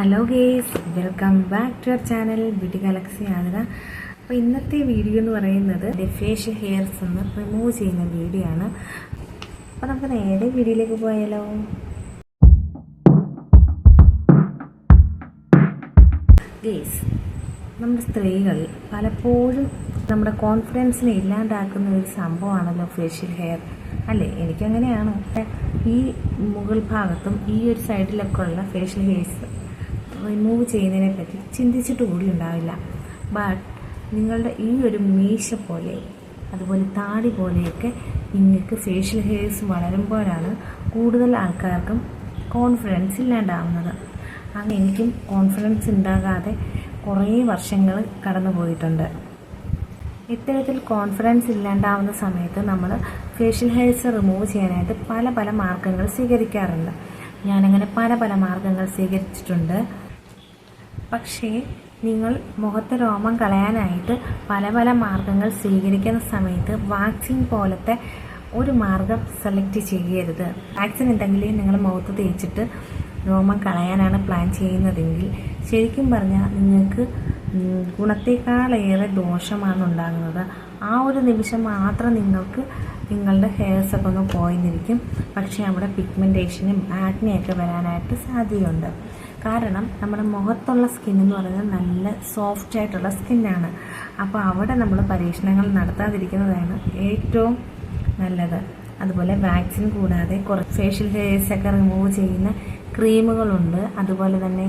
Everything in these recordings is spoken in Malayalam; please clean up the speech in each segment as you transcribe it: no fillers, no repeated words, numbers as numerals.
Hello guys, welcome back to our channel Beauty Galaxy Athira. അപ്പോൾ ഇന്നത്തെ വീഡിയോ എന്ന് പറയുന്നത് ഫേഷ്യൽ ഹെയർസ് ഒന്ന് റിമൂവ് ചെയ്യുന്ന വീഡിയോ ആണ്. അപ്പോൾ നമുക്ക് നേരെ വീഡിയോയിലേക്ക് പോയാലോ. ഗേസ്, നമ്മുടെ സ്ത്രീകൾ പലപ്പോഴും നമ്മുടെ കോൺഫിഡൻസിനെ ഇല്ലാണ്ടാക്കുന്ന ഒരു സംഭവമാണല്ലോ ഫേഷ്യൽ ഹെയർ, അല്ലേ? എനിക്കങ്ങനെയാണ്. ഈ മുകൾ ഭാഗത്തും ഈ ഒരു സൈഡിലൊക്കെ ഉള്ള ഫേഷ്യൽ ഹെയർസ് റിമൂവ് ചെയ്യുന്നതിനെ പറ്റി ചിന്തിച്ചിട്ട് കൂടി ഉണ്ടാവില്ല. ബട്ട് നിങ്ങളുടെ ഈ ഒരു മീശ പോലെ അതുപോലെ താടി പോലെയൊക്കെ നിങ്ങൾക്ക് ഫേഷ്യൽ ഹെയർസ് വളരുമ്പോഴാണ് കൂടുതൽ ആൾക്കാർക്കും കോൺഫിഡൻസ് ഇല്ലാണ്ടാവുന്നത്. അങ്ങനെ എനിക്കും കോൺഫിഡൻസ് ഉണ്ടാകാതെ കുറേ വർഷങ്ങൾ കടന്നു പോയിട്ടുണ്ട്. ഇത്തരത്തിൽ കോൺഫിഡൻസ് ഇല്ലാണ്ടാവുന്ന സമയത്ത് നമ്മൾ ഫേഷ്യൽ ഹെയർസ് റിമൂവ് ചെയ്യാനായിട്ട് പല മാർഗ്ഗങ്ങൾ സ്വീകരിക്കാറുണ്ട്. ഞാനങ്ങനെ പല മാർഗ്ഗങ്ങൾ സ്വീകരിച്ചിട്ടുണ്ട്. പക്ഷേ നിങ്ങൾ മുഖത്തെ രോമം കളയാനായിട്ട് പല മാർഗ്ഗങ്ങൾ സ്വീകരിക്കുന്ന സമയത്ത് വാക്സിൻ പോലത്തെ ഒരു മാർഗം സെലക്ട് ചെയ്യരുത്. വാക്സിൻ എന്തെങ്കിലും നിങ്ങൾ മുഖത്ത് തേച്ചിട്ട് രോമം കളയാനാണ് പ്ലാൻ ചെയ്യുന്നതെങ്കിൽ ശരിക്കും പറഞ്ഞാൽ നിങ്ങൾക്ക് ഗുണത്തേക്കാളേറെ ദോഷമാണ് ഉണ്ടാകുന്നത്. ആ ഒരു നിമിഷം മാത്രം നിങ്ങൾക്ക് നിങ്ങളുടെ ഹെയർസൊക്കെ ഒന്ന് പോയെന്നിരിക്കും. പക്ഷേ അവിടെ പിഗ്മെൻറ്റേഷനും ആക്നെയൊക്കെ വരാനായിട്ട് സാധ്യതയുണ്ട്. കാരണം നമ്മുടെ മുഖത്തുള്ള സ്കിന്നെന്ന് പറയുന്നത് നല്ല സോഫ്റ്റ് ആയിട്ടുള്ള സ്കിന്നാണ്. അപ്പോൾ അവിടെ നമ്മൾ പരീക്ഷണങ്ങൾ നടത്താതിരിക്കുന്നതാണ് ഏറ്റവും നല്ലത്. അതുപോലെ വാക്സിൻ കൂടാതെ കുറച്ച് ഫേഷ്യൽ ഹെയർസൊക്കെ റിമൂവ് ചെയ്യുന്ന ക്രീമുകളുണ്ട്, അതുപോലെ തന്നെ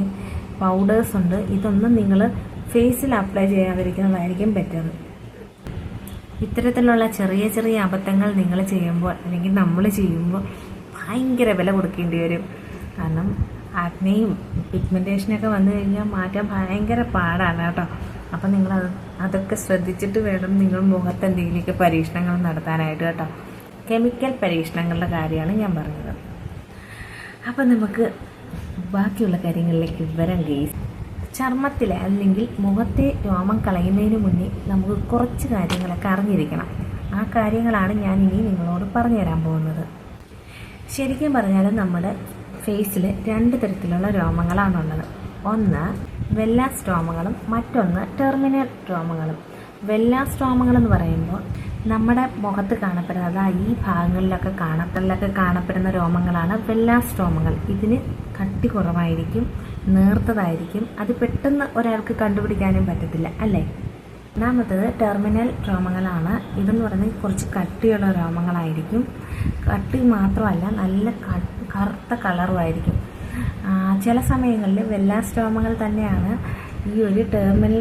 പൗഡേഴ്സ് ഉണ്ട്. ഇതൊന്നും നിങ്ങൾ ഫേസിൽ അപ്ലൈ ചെയ്യാതിരിക്കുന്നതായിരിക്കും ബെറ്റർ. ഇത്തരത്തിലുള്ള ചെറിയ അബദ്ധങ്ങൾ നിങ്ങൾ ചെയ്യുമ്പോൾ അല്ലെങ്കിൽ നമ്മൾ ചെയ്യുമ്പോൾ ഭയങ്കര വില കൊടുക്കേണ്ടി വരും. കാരണം ആക്നെയും പിഗ്മെൻറ്റേഷനൊക്കെ വന്നു കഴിഞ്ഞാൽ മാറ്റാൻ ഭയങ്കര പാടാണ് കേട്ടോ. അപ്പം നിങ്ങൾ അതൊക്കെ ശ്രദ്ധിച്ചിട്ട് വേണം നിങ്ങൾ മുഖത്ത് എന്തെങ്കിലുമൊക്കെ പരീക്ഷണങ്ങൾ നടത്താനായിട്ട് കേട്ടോ. കെമിക്കൽ പരീക്ഷണങ്ങളുടെ കാര്യമാണ് ഞാൻ പറഞ്ഞത്. അപ്പം നമുക്ക് ബാക്കിയുള്ള കാര്യങ്ങളിലേക്ക് വരാം ഗെയ്സ്. ചർമ്മത്തിലെ അല്ലെങ്കിൽ മുഖത്തെ രോമം കളയുന്നതിന് മുന്നേ നമുക്ക് കുറച്ച് കാര്യങ്ങളൊക്കെ അറിഞ്ഞിരിക്കണം. ആ കാര്യങ്ങളാണ് ഞാൻ ഇനി നിങ്ങളോട് പറഞ്ഞു തരാൻ പോകുന്നത്. ശരിക്കും പറഞ്ഞാൽ നമ്മുടെ ഫേസിൽ 2 തരത്തിലുള്ള രോമങ്ങളാണുള്ളത്. ഒന്ന് വെല്ലാസ് രോമങ്ങളും മറ്റൊന്ന് ടെർമിനൽ രോമങ്ങളും. വെല്ലാസ് രോമങ്ങളെന്ന് പറയുമ്പോൾ നമ്മുടെ മുഖത്ത് കാണപ്പെടുന്നത് ഈ ഭാഗങ്ങളിലൊക്കെ കാണപ്പെടുന്ന രോമങ്ങളാണ് വെല്ലാസ് രോമങ്ങൾ. ഇതിന് കട്ടി കുറവായിരിക്കും, നേർത്തതായിരിക്കും. അത് പെട്ടെന്ന് ഒരാൾക്ക് കണ്ടുപിടിക്കാനും പറ്റത്തില്ല, അല്ലേ? രണ്ടാമത്തത് ടെർമിനൽ രോമങ്ങളാണ്. ഇതെന്ന് പറയുന്നത് കുറച്ച് കട്ടിയുള്ള രോമങ്ങളായിരിക്കും. കട്ടി മാത്രമല്ല, നല്ല കറുത്ത കളറുമായിരിക്കും. ചില സമയങ്ങളിൽ വെല്ലാസ് രോമങ്ങൾ തന്നെയാണ് ഈ ഒരു ടെർമിനൽ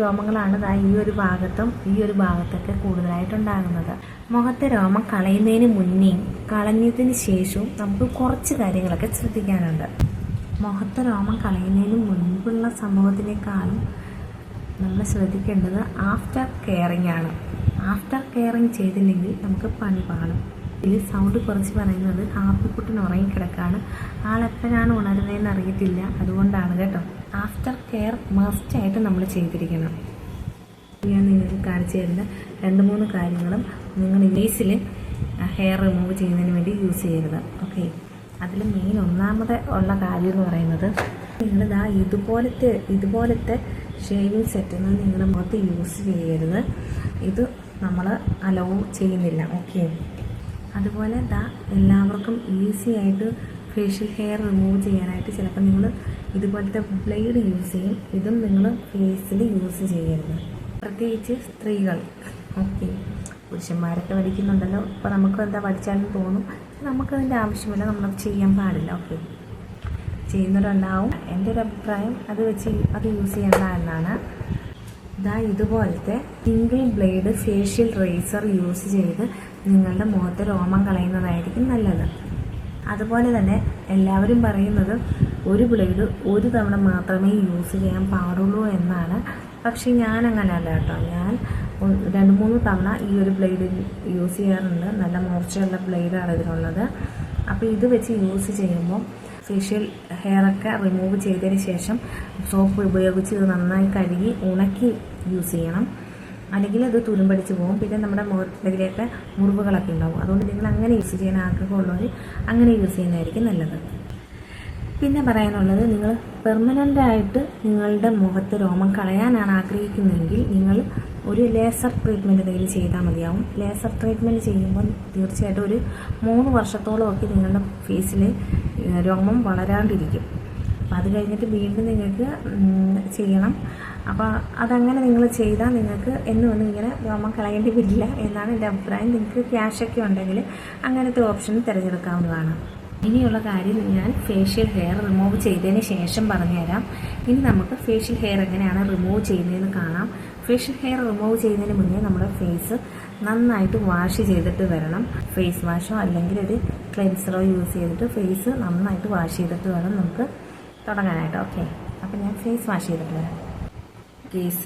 രോമങ്ങളാണ് ഈ ഒരു ഭാഗത്തും ഈ ഒരു ഭാഗത്തൊക്കെ കൂടുതലായിട്ടുണ്ടാകുന്നത്. മുഖത്തെ രോമം കളയുന്നതിന് മുന്നേയും കളഞ്ഞതിന് ശേഷവും നമുക്ക് കുറച്ച് കാര്യങ്ങളൊക്കെ ശ്രദ്ധിക്കാനുണ്ട്. മുഖത്തെ രോമം കളയുന്നതിന് മുൻപുള്ള സംഭവത്തിനേക്കാളും നമ്മൾ ശ്രദ്ധിക്കേണ്ടത് ആഫ്റ്റർ കെയറിങ് ആണ്. ആഫ്റ്റർ കെയറിങ് ചെയ്തില്ലെങ്കിൽ നമുക്ക് പണി പാളും. ഇതിൽ സൗണ്ട് കുറച്ച് പറയുന്നത് ഹാപ്പിക്കുട്ടൻ ഉറങ്ങിക്കിടക്കാണ്. ആളെപ്പോഴാണ് ഉണരുന്നതെന്ന് അറിയത്തില്ല, അതുകൊണ്ടാണ് കേട്ടോ. ആഫ്റ്റർ കെയർ മസ്റ്റായിട്ട് നമ്മൾ ചെയ്തിരിക്കണം. ഞാൻ നിങ്ങൾക്ക് കാണിച്ചു തരുന്ന 2-3 കാര്യങ്ങളും നിങ്ങൾ ഫേസിൽ ഹെയർ റിമൂവ് ചെയ്യുന്നതിന് വേണ്ടി യൂസ് ചെയ്യരുത്. ഓക്കെ, അതിൽ മെയിൻ ഒന്നാമത് ഉള്ള കാര്യം എന്ന് പറയുന്നത് നിങ്ങൾ ഇതുപോലത്തെ ഷേവിങ് സെറ്റൊന്നും നിങ്ങളുടെ മുഖത്ത് യൂസ് ചെയ്യരുത്. ഇത് നമ്മൾ അലോ ചെയ്യുന്നില്ല. ഓക്കെ, അതുപോലെ എല്ലാവർക്കും ഈസി ആയിട്ട് ഫേഷ്യൽ ഹെയർ റിമൂവ് ചെയ്യാനായിട്ട് ചിലപ്പോൾ നിങ്ങൾ ഇതുപോലത്തെ ബ്ലേഡ് യൂസ് ചെയ്യും. ഇതും നിങ്ങൾ ഫേസിൽ യൂസ് ചെയ്യരുത്, പ്രത്യേകിച്ച് സ്ത്രീകൾ. ഓക്കെ, പുരുഷന്മാരൊക്കെ പഠിക്കുന്നുണ്ടല്ലോ, അപ്പോൾ നമുക്ക് എന്താ പഠിച്ചാലും തോന്നും. നമുക്കതിൻ്റെ ആവശ്യമില്ല, നമ്മളത് ചെയ്യാൻ പാടില്ല. ഓക്കെ, ചെയ്യുന്നവരുണ്ടാവും. എൻ്റെ ഒരു അഭിപ്രായം അത് യൂസ് ചെയ്യണ്ട എന്നാണ്. ഇതുപോലത്തെ single blade facial razor use ചെയ്ത് നിങ്ങളുടെ മുഖത്തെ രോമം കളയുന്നതായിരിക്കും നല്ലത്. അതുപോലെ തന്നെ എല്ലാവരും പറയുന്നത് ഒരു ബ്ലേഡ് ഒരു തവണ മാത്രമേ യൂസ് ചെയ്യാൻ പാടുള്ളൂ എന്നാണ്. പക്ഷേ ഞാൻ അങ്ങനെയല്ല കേട്ടോ. ഞാൻ 2-3 തവണ ഈ ഒരു ബ്ലേഡ് യൂസ് ചെയ്യാറുണ്ട്. നല്ല മൂർച്ചയുള്ള ബ്ലേഡാണ് ഇതിനുള്ളത്. അപ്പോൾ ഇത് വെച്ച് യൂസ് ചെയ്യുമ്പോൾ ഫേഷ്യൽ ഹെയറൊക്കെ റിമൂവ് ചെയ്തതിന് ശേഷം സോപ്പ് ഉപയോഗിച്ച് ഇത് നന്നായി കഴുകി ഉണക്കി യൂസ് ചെയ്യണം. അല്ലെങ്കിൽ അത് തുരുമ്പടിച്ച് പോകും. പിന്നെ നമ്മുടെ മുഖത്തിലൊക്കെ മുറിവുകളൊക്കെ ഉണ്ടാവും. അതുകൊണ്ട് നിങ്ങൾ അങ്ങനെ യൂസ് ചെയ്യാൻ ആഗ്രഹമുള്ളവർ അങ്ങനെ യൂസ് ചെയ്യുന്നതായിരിക്കും നല്ലത്. പിന്നെ പറയാനുള്ളത്, നിങ്ങൾ പെർമനൻ്റായിട്ട് നിങ്ങളുടെ മുഖത്ത് രോമം കളയാനാണ് ആഗ്രഹിക്കുന്നതെങ്കിൽ നിങ്ങൾ ഒരു ലേസർ ട്രീറ്റ്മെൻറ്റ് എന്തെങ്കിലും ചെയ്താൽ മതിയാവും. ലേസർ ട്രീറ്റ്മെൻറ്റ് ചെയ്യുമ്പോൾ തീർച്ചയായിട്ടും ഒരു 3 വർഷത്തോളമൊക്കെ നിങ്ങളുടെ ഫേസിൽ രോമം വളരാണ്ടിരിക്കും. അപ്പം അത് കഴിഞ്ഞിട്ട് വീണ്ടും നിങ്ങൾക്ക് ചെയ്യണം. അപ്പോൾ അതങ്ങനെ നിങ്ങൾ ചെയ്താൽ നിങ്ങൾക്ക് എന്നും ഇങ്ങനെ രോമം കളയേണ്ടി വരില്ല എന്നാണ് എൻ്റെ അഭിപ്രായം. നിങ്ങൾക്ക് ക്യാഷൊക്കെ ഉണ്ടെങ്കിൽ അങ്ങനത്തെ ഓപ്ഷൻ തിരഞ്ഞെടുക്കാവുന്നതാണ്. ഇനിയുള്ള കാര്യം ഞാൻ ഫേഷ്യൽ ഹെയർ റിമൂവ് ചെയ്തതിന് ശേഷം പറഞ്ഞുതരാം. ഇനി നമുക്ക് ഫേഷ്യൽ ഹെയർ എങ്ങനെയാണ് റിമൂവ് ചെയ്യുന്നതെന്ന് കാണാം. ഫേഷ്യൽ ഹെയർ റിമൂവ് ചെയ്യുന്നതിന് മുന്നേ നമ്മുടെ ഫേസ് നന്നായിട്ട് വാഷ് ചെയ്തിട്ട് വരണം. ഫേസ് വാഷോ അല്ലെങ്കിൽ ഒരു ക്ലെൻസറോ യൂസ് ചെയ്തിട്ട് ഫേസ് നന്നായിട്ട് വാഷ് ചെയ്തിട്ട് വേണം നമുക്ക് തുടങ്ങാനായിട്ട്. ഓക്കെ, അപ്പോൾ ഞാൻ ഫേസ് വാഷ് ചെയ്തിട്ട് വരാം.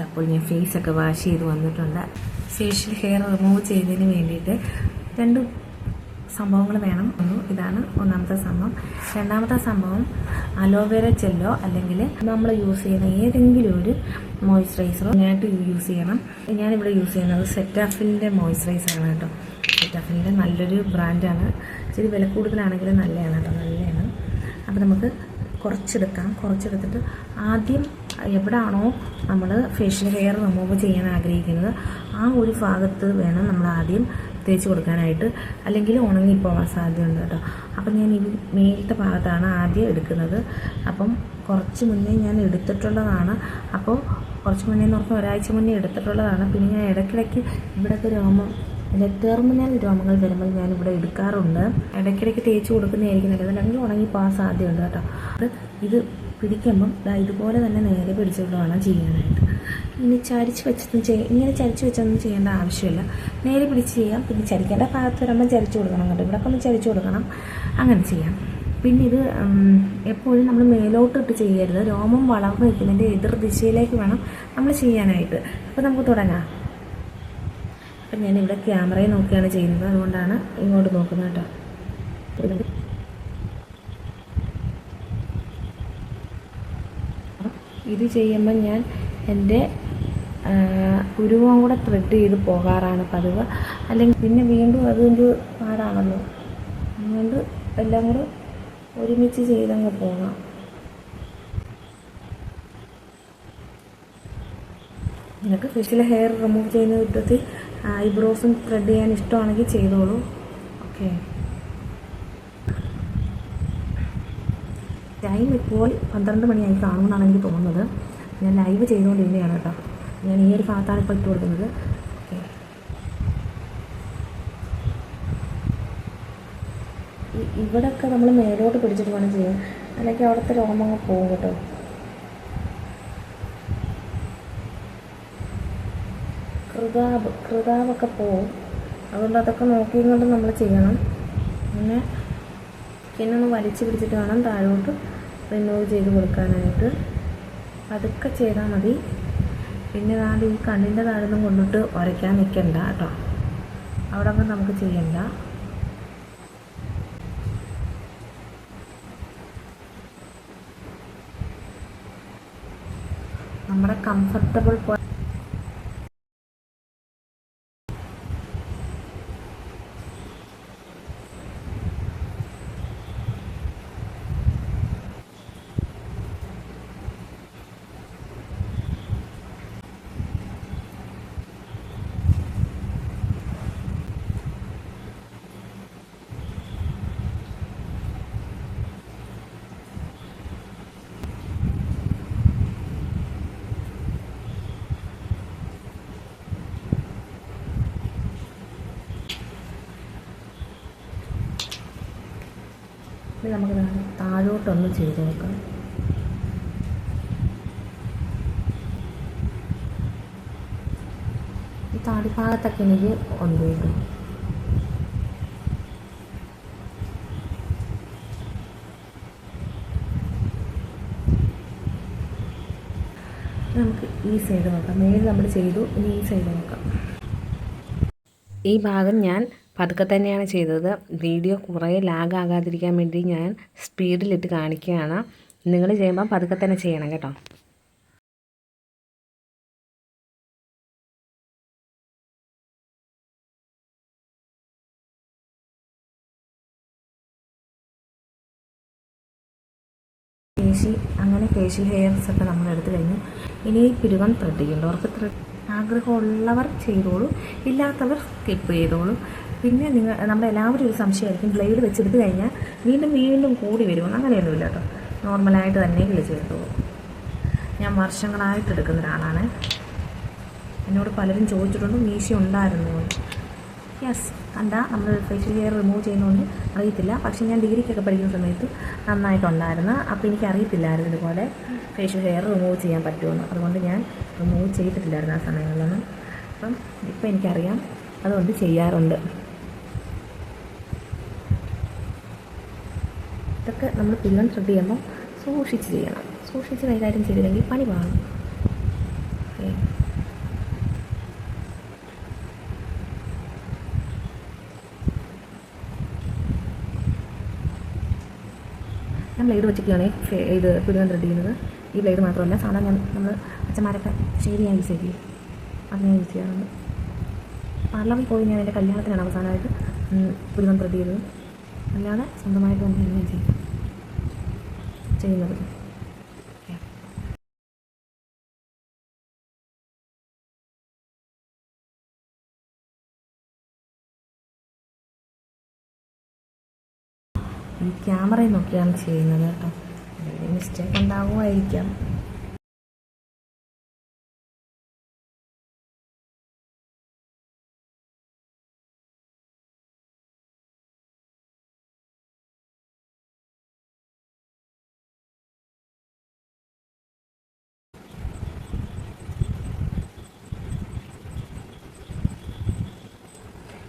അപ്പോൾ ഞാൻ ഫേസൊക്കെ വാഷ് ചെയ്ത് വന്നിട്ടുണ്ട്. ഫേഷ്യൽ ഹെയർ റിമൂവ് ചെയ്യുന്നതിന് വേണ്ടിയിട്ട് 2 സംഭവങ്ങൾ വേണം. ഇതാണ് ഒന്നാമത്തെ സംഭവം. രണ്ടാമത്തെ സംഭവം അലോവേര ജെല്ലോ അല്ലെങ്കിൽ നമ്മൾ യൂസ് ചെയ്യുന്ന ഏതെങ്കിലും ഒരു മോയ്സ്ചറൈസറോ ഞാനായിട്ട് യൂസ് ചെയ്യണം. ഞാനിവിടെ യൂസ് ചെയ്യുന്നത് സെറ്റാഫിലിൻ്റെ മോയ്സ്ചറൈസറാണ് കേട്ടോ. സെറ്റാഫിലിൻ്റെ നല്ലൊരു ബ്രാൻഡാണ്. ഇച്ചിരി വില കൂടുതലാണെങ്കിലും നല്ലതാണ് കേട്ടോ, നല്ലതാണ്. അപ്പോൾ നമുക്ക് കുറച്ചെടുത്തിട്ട് ആദ്യം എവിടെയാണോ നമ്മൾ ഫേഷ്യൽ ഹെയർ റിമൂവ് ചെയ്യാൻ ആഗ്രഹിക്കുന്നത് ആ ഒരു ഭാഗത്ത് വേണം നമ്മൾ ആദ്യം തേച്ച് കൊടുക്കാനായിട്ട്, അല്ലെങ്കിൽ ഉണങ്ങിപ്പോകാൻ സാധ്യതയുണ്ട് കേട്ടോ. അപ്പം ഞാൻ ഈ മേലത്തെ ഭാഗത്താണ് ആദ്യം എടുക്കുന്നത്. അപ്പം കുറച്ച് മുന്നേ ഞാൻ എടുത്തിട്ടുള്ളതാണ്. അപ്പോൾ കുറച്ച് മുന്നേ എന്ന് പറഞ്ഞാൽ ഒരാഴ്ച മുന്നേ എടുത്തിട്ടുള്ളതാണ്. പിന്നെ ഞാൻ ഇടയ്ക്കിടയ്ക്ക് ഇവിടെയൊക്കെ രോമം ടെർമിനൽ രോമങ്ങൾ വരുമ്പോൾ ഞാനിവിടെ എടുക്കാറുണ്ട്. ഇടയ്ക്കിടയ്ക്ക് തേച്ച് കൊടുക്കുന്നതായിരിക്കും നല്ലത്, അല്ലെങ്കിൽ ഉണങ്ങിപ്പോകാൻ സാധ്യതയുണ്ട് കേട്ടോ. ഇത് പിടിക്കുമ്പം ഇതുപോലെ തന്നെ നേരെ പിടിച്ചിട്ട് വേണം ചെയ്യാനായിട്ട്. ഇങ്ങനെ ചരിച്ച് വെച്ചൊന്നും ചെയ്യേണ്ട ആവശ്യമില്ല. നേരെ പിടിച്ച് ചെയ്യാം. പിന്നെ ചരിക്കേണ്ട ഭാഗത്ത് വരുമ്പോൾ ചരിച്ച് കൊടുക്കണം കേട്ടോ. ഇവിടെ ഒന്ന് ചരിച്ച് കൊടുക്കണം, അങ്ങനെ ചെയ്യാം. പിന്നെ ഇത് എപ്പോഴും നമ്മൾ മേലോട്ടിട്ട് ചെയ്യരുത്. രോമം വളർന്നു നിൽക്കുന്നതിൻ്റെ എതിർ ദിശയിലേക്ക് വേണം നമ്മൾ ചെയ്യാനായിട്ട്. അപ്പോൾ നമുക്ക് തുടങ്ങാം. അപ്പം ഞാനിവിടെ ക്യാമറയെ നോക്കിയാണ് ചെയ്യുന്നത്, അതുകൊണ്ടാണ് ഇങ്ങോട്ട് നോക്കുന്നത് കേട്ടോ. ഇത് ചെയ്യുമ്പോൾ ഞാൻ എൻ്റെ പുരുവം കൂടെ ത്രെഡ് ചെയ്ത് പോകാറാണ് പതിവ്. അല്ലെങ്കിൽ പിന്നെ വീണ്ടും അതൊരു പാടാണല്ലോ, അതുകൊണ്ട് എല്ലാം കൂടെ ഒരുമിച്ച് ചെയ്തങ്ങ് പോകാം. നിങ്ങൾക്ക് ഫേഷ്യൽ ഹെയർ റിമൂവ് ചെയ്യുന്ന വിധത്തിൽ ഐബ്രോസും ത്രെഡ് ചെയ്യാൻ ഇഷ്ടമാണെങ്കിൽ ചെയ്തോളൂ. ഓക്കെ, ടൈം ഇപ്പോൾ 12 മണിയായി കാണുമെന്നാണ് എനിക്ക് തോന്നുന്നത്. ഞാൻ ലൈവ് ചെയ്തുകൊണ്ടിരുന്നതാണ് കേട്ടോ. ഞാൻ ഈ ഒരു ഭാഗത്താണ് ഇപ്പോൾ ഇട്ട് കൊടുക്കുന്നത്. ഓക്കെ, ഇവിടെയൊക്കെ നമ്മൾ മേലോട്ട് പിടിച്ചിട്ട് വേണം ചെയ്യാൻ, അല്ലെങ്കിൽ അവിടുത്തെ രോമങ്ങൾ പോകും കേട്ടോ. കൃതാവൊക്കെ പോവും, അതുകൊണ്ട് അതൊക്കെ നോക്കിയും കൊണ്ട് നമ്മൾ ചെയ്യണം. പിന്നെ ഒന്ന് വലിച്ചു പിടിച്ചിട്ട് വേണം താഴോട്ട് റിമൂവ് ചെയ്ത് കൊടുക്കാനായിട്ട്. അതൊക്കെ ചെയ്താൽ മതി. പിന്നെ ഈ കണ്ണിൻ്റെ താഴെയൊന്നും കൊണ്ടിട്ട് ഉരയ്ക്കാൻ നിൽക്കണ്ട കേട്ടോ, അവിടെ ഒന്നും നമുക്ക് ചെയ്യണ്ട. നമ്മുടെ കംഫർട്ടബിൾ നമുക്ക് താഴോട്ടൊന്ന് ചെയ്ത് നോക്കാം. ഈ താടിഭാഗത്തൊക്കെ എനിക്ക് ഉണ്ട് കേട്ടോ. നമുക്ക് ഈ സൈഡ് നോക്കാം. മേൽ നമ്മൾ ചെയ്തു, ഇനി ഈ സൈഡ് നോക്കാം. ഈ ഭാഗം ഞാൻ പതുക്കെ തന്നെയാണ് ചെയ്തത്. വീഡിയോ കുറേ ലാഗ് ആകാതിരിക്കാൻ വേണ്ടി ഞാൻ സ്പീഡിലിട്ട് കാണിക്കുകയാണ്. നിങ്ങൾ ചെയ്യുമ്പോൾ പതുക്കെ തന്നെ ചെയ്യണം കേട്ടോ. അങ്ങനെ ഫേഷ്യൽ ഹെയർസ് ഒക്കെ നമ്മൾ എടുത്തു കഴിഞ്ഞു. ഇനി പിരുവം ത്രെഡ് ചെയ്യേണ്ടവർക്ക് ആഗ്രഹമുള്ളവർ ചെയ്തോളൂ, ഇല്ലാത്തവർ സ്കിപ്പ് ചെയ്തോളൂ. പിന്നെ നമ്മളെല്ലാവരും ഒരു സംശയമായിരിക്കും, ബ്ലേഡ് വെച്ചെടുത്ത് കഴിഞ്ഞാൽ വീണ്ടും കൂടി വരുമെന്ന്. അങ്ങനെയൊന്നുമില്ല കേട്ടോ, നോർമലായിട്ട് തന്നെ കിളിച്ച് വരുത്തുള്ളൂ. ഞാൻ വർഷങ്ങളായിട്ട് എടുക്കുന്ന ഒരാളാണ്. എന്നോട് പലരും ചോദിച്ചിട്ടുണ്ട് മീശ ഉണ്ടായിരുന്നു. യെസ്, കണ്ടാ നമ്മൾ ഫേഷ്യൽ ഹെയർ റിമൂവ് ചെയ്യുന്നതുകൊണ്ട് അറിയത്തില്ല. പക്ഷേ ഞാൻ ഡിഗ്രിക്കൊക്കെ പഠിക്കുന്ന സമയത്ത് നന്നായിട്ടുണ്ടായിരുന്നു. അപ്പോൾ എനിക്ക് അറിയത്തില്ലായിരുന്നു ഇതുപോലെ ഫേഷ്യൽ ഹെയർ റിമൂവ് ചെയ്യാൻ പറ്റുമെന്ന്. അതുകൊണ്ട് ഞാൻ റിമൂവ് ചെയ്തിട്ടില്ലായിരുന്നു ആ സമയങ്ങളിലൊന്നും. അപ്പം ഇപ്പം എനിക്കറിയാം, അതുകൊണ്ട് ചെയ്യാറുണ്ട്. ഇതൊക്കെ നമ്മൾ പില്ലം ത്രെഡ് ചെയ്യുമ്പോൾ സൂക്ഷിച്ച് ചെയ്യണം. സൂക്ഷിച്ച് കൈകാര്യം ചെയ്തില്ലെങ്കിൽ പണി പാടും. ഞാൻ ബ്ലേഡ് വെച്ചിട്ടാണ് ഇത് പിടുവൻ ത്രെഡ് ചെയ്യുന്നത്. ഈ ബ്ലേഡ് മാത്രമല്ല, സാധാരണ നമ്മൾ അച്ഛന്മാരൊക്കെ ഷേവ് ചെയ്യാൻ യൂസ് ചെയ്യും, അത് ഞാൻ യൂസ് ചെയ്യാറുണ്ട്. പാർലറിൽ പോയി ഞാൻ എൻ്റെ കല്യാണത്തിനാണ് അവസാനമായിട്ട് പിടുവൻ ത്രെഡ് ചെയ്തത്. അല്ലാതെ സ്വന്തമായിട്ട് തന്നെ ഞാൻ ചെയ്യുന്നത്. ഈ ക്യാമറയിൽ നോക്കിയാണ് ചെയ്യുന്നത് കേട്ടോ, മിസ്റ്റേക്ക് ഉണ്ടാവുമായിരിക്കാം.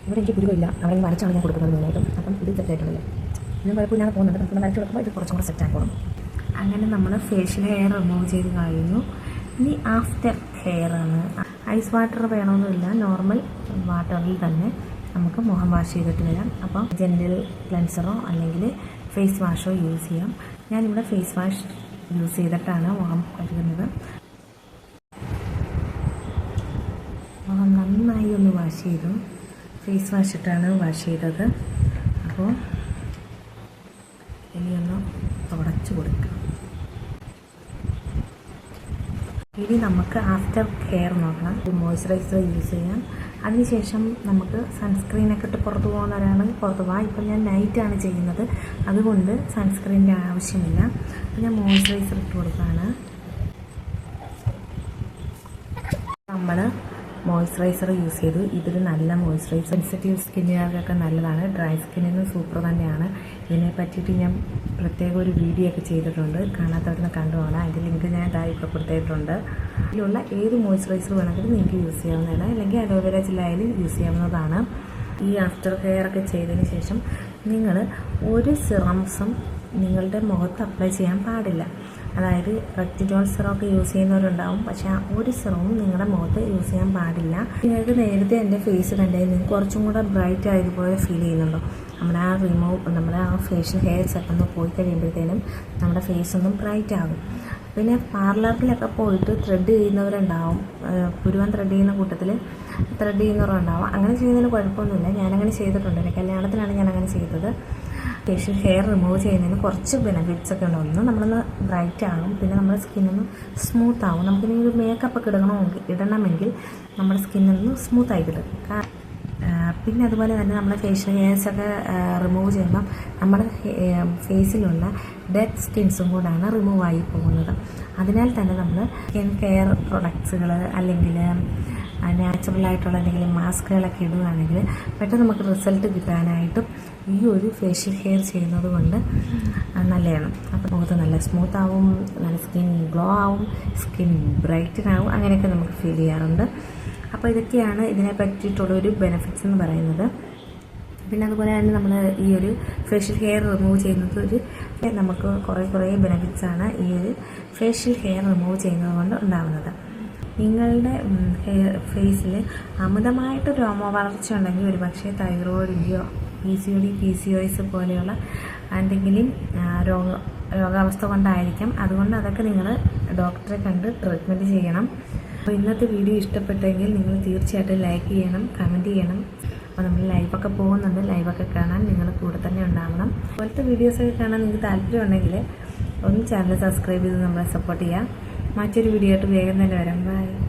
ഇവിടെ എനിക്ക് പുരുവില്ല, അവിടെ വരച്ചാണ് ഞാൻ കൊടുക്കുന്നത് മെയിനായിട്ടും. അപ്പം ഇത് സെറ്റായിട്ടുണ്ടല്ലോ, ഇതിന് കുഴപ്പമില്ലാതെ പോകുന്നുണ്ട്. നമുക്ക് വരച്ച് കൊടുക്കുമ്പോൾ ഇത് കുറച്ചും കൂടെ സെറ്റാക്കണം. അങ്ങനെ നമ്മൾ ഫേഷ്യൽ ഹെയർ റിമൂവ് ചെയ്ത് കഴിഞ്ഞു. ഇനി ആഫ്റ്റർ ഹെയർ ആണ്. ഐസ് വാട്ടർ വേണമെന്നില്ല, നോർമൽ വാട്ടറിൽ തന്നെ നമുക്ക് മുഖം വാഷ് ചെയ്തിട്ട് വരാം. അപ്പം ജെൻറ്റൽ ക്ലെൻസറോ അല്ലെങ്കിൽ ഫേസ് വാഷോ യൂസ് ചെയ്യാം. ഞാനിവിടെ ഫേസ് വാഷ് യൂസ് ചെയ്തിട്ടാണ് മുഖം കഴുകുന്നത്. മുഖം നന്നായി ഒന്ന് വാഷ് ചെയ്തു, ഫേസ് വാഷ് ഇട്ടാണ് വാഷ് ചെയ്തത്. അപ്പോൾ ഇനിയൊന്ന് തുടച്ച് കൊടുക്കാം. ഇനി നമുക്ക് ആഫ്റ്റർ കെയർ നോക്കണം. ഒരു മോയ്സ്ചറൈസർ യൂസ് ചെയ്യാം. അതിനുശേഷം നമുക്ക് സൺസ്ക്രീനൊക്കെ ഇട്ട് പുറത്ത് പോകുന്നവരാണെങ്കിൽ പുറത്ത് പോകാം. ഇപ്പം ഞാൻ നൈറ്റാണ് ചെയ്യുന്നത്, അതുകൊണ്ട് സൺസ്ക്രീനിൻ്റെ ആവശ്യമില്ല. അപ്പം ഞാൻ മോയ്സ്ചറൈസർ ഇട്ട് കൊടുക്കുകയാണ്. നമ്മൾ മോയ്സ്ചറൈസർ യൂസ് ചെയ്തു. ഇതൊരു നല്ല മോയ്സ്ചറൈസർ, സെൻസിറ്റീവ് സ്കിന്നുകാർക്കൊക്കെ നല്ലതാണ്. ഡ്രൈ സ്കിന്നിന് സൂപ്പർ തന്നെയാണ്. ഇതിനെ പറ്റിയിട്ട് ഞാൻ പ്രത്യേക ഒരു വീഡിയോ ഒക്കെ ചെയ്തിട്ടുണ്ട്, കാണാത്തവരുന്ന് കണ്ടുപോകണം. അതിൻ്റെ ലിങ്ക് ഞാൻ ഇപ്പോൾ കൊടുത്തിട്ടുണ്ട്. ഇതിലുള്ള ഏത് മോയ്സ്ചറൈസർ വേണമെങ്കിലും നിങ്ങൾക്ക് യൂസ് ചെയ്യാവുന്നതാണ്, അല്ലെങ്കിൽ അലോവേര ജെല്ലായാലും യൂസ് ചെയ്യാവുന്നതാണ്. ഈ ആഫ്റ്റർ കെയർ ഒക്കെ ചെയ്തതിന് ശേഷം നിങ്ങൾ ഒരു സിറംസും നിങ്ങളുടെ മുഖത്ത് അപ്ലൈ ചെയ്യാൻ പാടില്ല. അതായത് റെക്റ്റിനോൾ സിറമൊക്കെ യൂസ് ചെയ്യുന്നവരുണ്ടാവും, പക്ഷേ ആ ഒരു സിറവും നിങ്ങളുടെ മുഖത്ത് യൂസ് ചെയ്യാൻ പാടില്ല. നിങ്ങൾക്ക് നേരത്തെ എൻ്റെ ഫേസ് കണ്ടാൽ നിങ്ങൾക്ക് കുറച്ചും കൂടെ ബ്രൈറ്റ് ആയതുപോലെ ഫീൽ ചെയ്യുന്നുണ്ടോ? നമ്മുടെ ആ ഫേഷ്യൽ ഹെയർസ് ഒക്കെ ഒന്ന് പോയി കഴിയുമ്പോഴത്തേനും നമ്മുടെ ഫേസ് ഒന്നും ബ്രൈറ്റ് ആകും. പിന്നെ പാർലറിലൊക്കെ പോയിട്ട് ത്രെഡ് ചെയ്യുന്നവരുണ്ടാവും, പുരുവൻ ത്രെഡ് ചെയ്യുന്ന കൂട്ടത്തിൽ ത്രെഡ് ചെയ്യുന്നവരുണ്ടാവും. അങ്ങനെ ചെയ്യുന്നതിന് കുഴപ്പമൊന്നുമില്ല. ഞാനങ്ങനെ ചെയ്തിട്ടുണ്ട്, എൻ്റെ കല്യാണത്തിനാണ് ഞാനങ്ങനെ ചെയ്തത്. ഫേഷ്യൽ ഹെയർ റിമൂവ് ചെയ്യുന്നതിന് കുറച്ച് ബെനിഫിറ്റ്സ് ഒക്കെ ഉണ്ട്. ഒന്ന്, നമ്മളൊന്ന് ബ്രൈറ്റ് ആകും, പിന്നെ നമ്മുടെ സ്കിന്നൊന്ന് സ്മൂത്ത് ആകും. നമുക്കിനി ഒരു മേക്കപ്പ് ഒക്കെ ഇടണമെങ്കിൽ നമ്മുടെ സ്കിന്നൊന്ന് സ്മൂത്തായി കിട്ടും. പിന്നെ അതുപോലെ തന്നെ നമ്മൾ ഫേഷ്യൽ ഹെയർസൊക്കെ റിമൂവ് ചെയ്യുമ്പം നമ്മുടെ ഫേസിലുള്ള ഡെഡ് സ്കിൻസും കൂടാണ് റിമൂവ് ആയി പോകുന്നത്. അതിനാൽ തന്നെ നമ്മൾ സ്കിൻ കെയർ പ്രൊഡക്ട്സുകൾ അല്ലെങ്കിൽ നാച്ചുറലായിട്ടുള്ള എന്തെങ്കിലും മാസ്കുകളൊക്കെ ഇടുകയാണെങ്കിൽ പെട്ടെന്ന് നമുക്ക് റിസൾട്ട് കിട്ടാനായിട്ടും ഈ ഒരു ഫേഷ്യൽ ഹെയർ ചെയ്യുന്നത് കൊണ്ട് നല്ലതാണ്. അപ്പോൾ മുഖത്ത് നല്ല സ്മൂത്ത് ആവും, നല്ല സ്കിൻ ഗ്ലോ ആവും, സ്കിൻ ബ്രൈറ്റൻ ആവും, അങ്ങനെയൊക്കെ നമുക്ക് ഫീൽ ചെയ്യാറുണ്ട്. അപ്പോൾ ഇതൊക്കെയാണ് ഇതിനെ പറ്റിയിട്ടുള്ളൊരു ബെനിഫിറ്റ്സ് എന്ന് പറയുന്നത്. പിന്നെ അതുപോലെ തന്നെ നമ്മൾ ഈ ഒരു ഫേഷ്യൽ ഹെയർ റിമൂവ് ചെയ്യുന്നത് നമുക്ക് കുറേ ബെനിഫിറ്റ്സാണ് ഈ ഒരു ഫേഷ്യൽ ഹെയർ റിമൂവ് ചെയ്യുന്നത് കൊണ്ട് ഉണ്ടാകുന്നത്. നിങ്ങളുടെ ഫേസിൽ അമിതമായിട്ട് രോമ വളർച്ച ഉണ്ടെങ്കിൽ ഒരു പക്ഷേ തൈറോയിഡിൻ്റെയോ PCOD PCOS പോലെയുള്ള എന്തെങ്കിലും രോഗാവസ്ഥ കൊണ്ടായിരിക്കാം. അതുകൊണ്ട് അതൊക്കെ നിങ്ങൾ ഡോക്ടറെ കണ്ട് ട്രീറ്റ്മെൻറ്റ് ചെയ്യണം. അപ്പോൾ ഇന്നത്തെ വീഡിയോ ഇഷ്ടപ്പെട്ടെങ്കിൽ നിങ്ങൾ തീർച്ചയായിട്ടും ലൈക്ക് ചെയ്യണം, കമൻറ്റ് ചെയ്യണം. അപ്പോൾ നമ്മൾ ലൈവൊക്കെ പോകുന്നുണ്ട്, ലൈവൊക്കെ കാണാൻ നിങ്ങൾ കൂടെ തന്നെ ഉണ്ടാവണം. അതുപോലത്തെ വീഡിയോസൊക്കെ കാണാൻ നിങ്ങൾക്ക് താല്പര്യമുണ്ടെങ്കിൽ ഒന്ന് ചാനൽ സബ്സ്ക്രൈബ് ചെയ്ത് നമ്മളെ സപ്പോർട്ട് ചെയ്യുക. മറ്റൊരു വീഡിയോ ആയിട്ട് വേഗം തന്നെ വരാം. ബൈ.